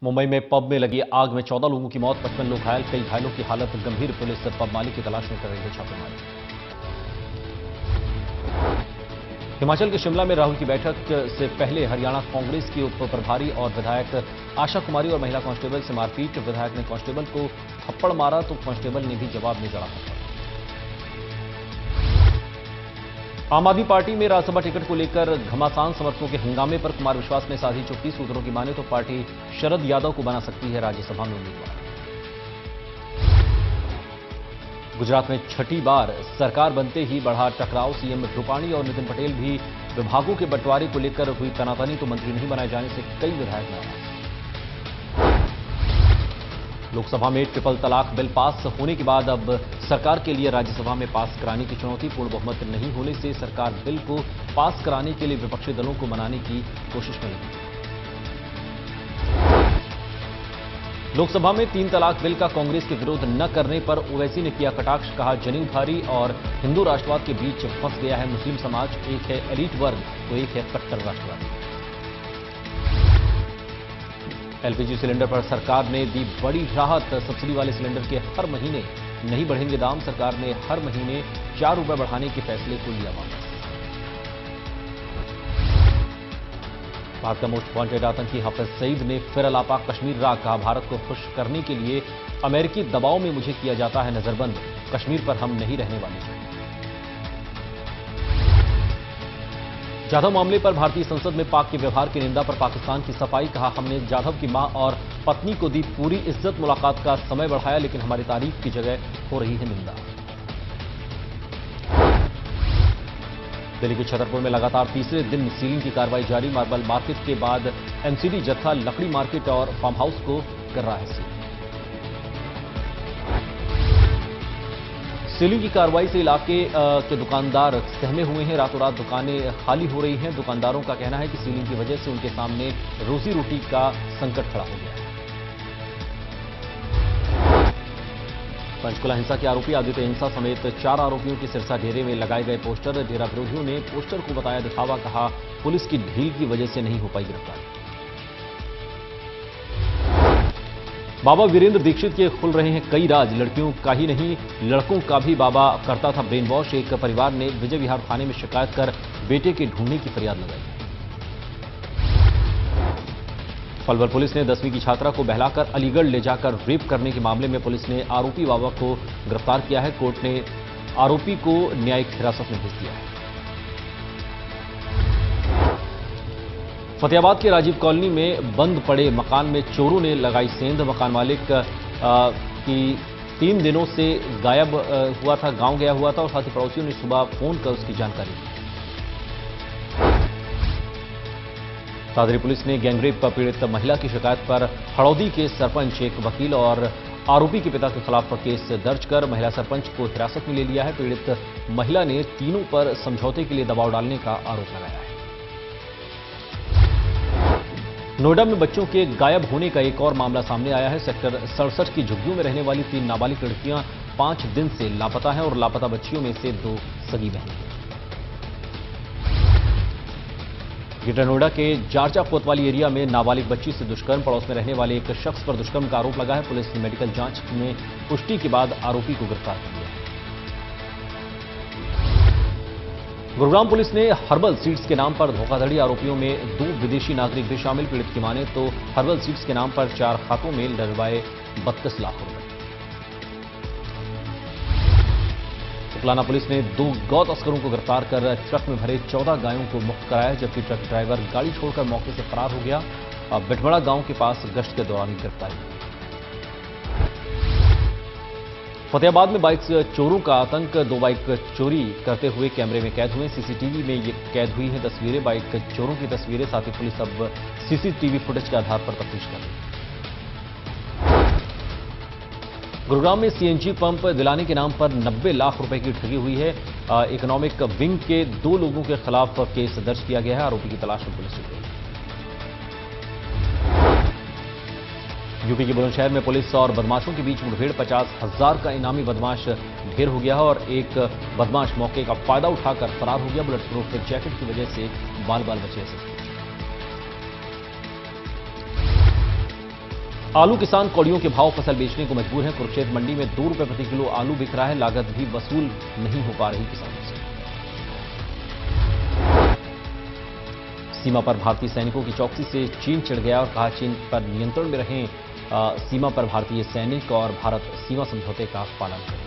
मुंबई में पब में लगी आग में 14 लोगों की मौत, 55 लोग घायल, कई घायलों की हालत गंभीर। पुलिस पब मालिक की तलाश में कर रही है छापेमारी। हिमाचल के शिमला में राहुल की बैठक से पहले हरियाणा कांग्रेस की उप प्रभारी और विधायक आशा कुमारी और महिला कांस्टेबल से मारपीट। विधायक ने कांस्टेबल को थप्पड़ मारा तो कांस्टेबल ने भी जवाब में जड़ा थप्पड़। आम आदमी पार्टी में राज्यसभा टिकट को लेकर घमासान समर्थकों के हंगामे पर कुमार विश्वास ने साधी चुप्पी। सूत्रों की माने तो पार्टी शरद यादव को बना सकती है राज्यसभा में उम्मीदवार। गुजरात में छठी बार सरकार बनते ही बढ़ा टकराव। सीएम रूपाणी और नितिन पटेल भी विभागों के बंटवारे को लेकर हुई तनातनी तो मंत्री नहीं बनाए जाने से कई विधायक नाराज। लोकसभा में ट्रिपल तलाक बिल पास होने के बाद अब सरकार के लिए राज्यसभा में पास कराने की चुनौती। पूर्ण बहुमत नहीं होने से सरकार बिल को पास कराने के लिए विपक्षी दलों को मनाने की कोशिश में लगी। लोकसभा में 3 तलाक बिल का कांग्रेस के विरोध न करने पर ओवैसी ने किया कटाक्ष। कहा, जनेऊधारी और हिंदू राष्ट्रवाद के बीच फंस गया है मुस्लिम समाज। एक है एलीट वर्ग तो एक है कट्टर राष्ट्रवादी। एलपीजी सिलेंडर पर सरकार ने दी बड़ी राहत। सब्सिडी वाले सिलेंडर के हर महीने नहीं बढ़ेंगे दाम। सरकार ने हर महीने 4 रुपए बढ़ाने के फैसले को लिया वापस। भारत का मोस्ट वांटेड आतंकी हाफिज सईद ने फिर अलापा कश्मीर राग। कहा, भारत को खुश करने के लिए अमेरिकी दबाव में मुझे किया जाता है नजरबंद। कश्मीर पर हम नहीं रहने वाले। जाधव मामले पर भारतीय संसद में पाक के व्यवहार की निंदा पर पाकिस्तान की सफाई। कहा, हमने जाधव की मां और पत्नी को दी पूरी इज्जत, मुलाकात का समय बढ़ाया, लेकिन हमारी तारीफ की जगह हो रही है निंदा। दिल्ली के छतरपुर में लगातार तीसरे दिन सीलिंग की कार्रवाई जारी। मार्बल मार्केट के बाद एमसीडी जत्था लकड़ी मार्केट और फार्म हाउस को कर रहा है सील। सीलिंग की कार्रवाई से इलाके के दुकानदार सहमे हुए हैं। रातों रात दुकानें खाली हो रही हैं। दुकानदारों का कहना है कि सीलिंग की वजह से उनके सामने रोजी रोटी का संकट खड़ा हो गया है। पंचकुला हिंसा के आरोपी आदित्य हिंसा समेत 4 आरोपियों की सिरसा डेरे में लगाए गए पोस्टर। डेरा विरोधियों ने पोस्टर को बताया दिखावा। कहा, पुलिस की ढील की वजह से नहीं हो पाई गिरफ्तारी। बाबा वीरेंद्र दीक्षित के खुल रहे हैं कई राज। लड़कियों का ही नहीं लड़कों का भी बाबा करता था ब्रेन वॉश। एक परिवार ने विजय विहार थाने में शिकायत कर बेटे के ढूंढने की फरियाद लगाई। पलवल पुलिस ने 10वीं की छात्रा को बहलाकर अलीगढ़ ले जाकर रेप करने के मामले में पुलिस ने आरोपी बाबा को गिरफ्तार किया है। कोर्ट ने आरोपी को न्यायिक हिरासत में भेज दिया है। फतेहाबाद के राजीव कॉलोनी में बंद पड़े मकान में चोरों ने लगाई सेंध। मकान मालिक की 3 दिनों से गायब हुआ था, गांव गया हुआ था और साथ ही पड़ोसियों ने सुबह फोन कर उसकी जानकारी दी। सादरी पुलिस ने गैंगरेप पीड़ित महिला की शिकायत पर हड़ौदी के सरपंच, एक वकील और आरोपी के पिता के खिलाफ केस दर्ज कर महिला सरपंच को हिरासत में ले लिया है। पीड़ित महिला ने तीनों पर समझौते के लिए दबाव डालने का आरोप लगाया है। नोएडा में बच्चों के गायब होने का एक और मामला सामने आया है। सेक्टर 67 की झुग्गियों में रहने वाली 3 नाबालिग लड़कियां 5 दिन से लापता हैं और लापता बच्चियों में से 2 सगी बहनें हैं। ग्रेटर नोएडा के जारचा कोतवाली एरिया में नाबालिग बच्ची से दुष्कर्म। पड़ोस में रहने वाले एक शख्स पर दुष्कर्म का आरोप लगा है। पुलिस ने मेडिकल जांच में पुष्टि के बाद आरोपी को गिरफ्तार कर लिया है। गुरुग्राम पुलिस ने हर्बल सीड्स के नाम पर धोखाधड़ी आरोपियों में 2 विदेशी नागरिक भी शामिल। पीड़ित की माने तो हर्बल सीड्स के नाम पर 4 खातों में डलवाए 32 लाख रुपए। सुकलाना पुलिस ने 2 गौ तस्करों को गिरफ्तार कर ट्रक में भरे 14 गायों को मुक्त कराया, जबकि ट्रक ड्राइवर गाड़ी छोड़कर मौके से फरार हो गया। बिठमड़ा गांव के पास गश्त के दौरान गिरफ्तारी। फतेहाबाद में बाइक चोरों का आतंक। 2 बाइक चोरी करते हुए कैमरे में कैद हुए। सीसीटीवी में ये कैद हुई हैं तस्वीरें, बाइक चोरों की तस्वीरें। साथ ही पुलिस अब सीसीटीवी फुटेज के आधार पर तफ्तीश कर रही है। गुरुग्राम में सीएनजी पंप दिलाने के नाम पर 90 लाख रुपए की ठगी हुई है। इकोनॉमिक विंग के 2 लोगों के खिलाफ केस दर्ज किया गया है। आरोपी की तलाश में पुलिस जुट गई। यूपी के बुलंदशहर में पुलिस और बदमाशों के बीच मुठभेड़। 50,000 का इनामी बदमाश ढेर हो गया है और एक बदमाश मौके का फायदा उठाकर फरार हो गया। बुलेट प्रूफ जैकेट की वजह से बाल बाल बचे एसएसपी। आलू किसान कौड़ियों के भाव फसल बेचने को मजबूर हैं। कुरुक्षेत्र मंडी में 2 रुपए प्रति किलो आलू बिक रहा है। लागत भी वसूल नहीं हो पा रही किसानों से। सीमा पर भारतीय सैनिकों की चौकसी से चीन चिढ़ गया और कहा चीन पर नियंत्रण में रहें। सीमा पर भारतीय सैनिक और भारत सीमा समझौते का पालन करें।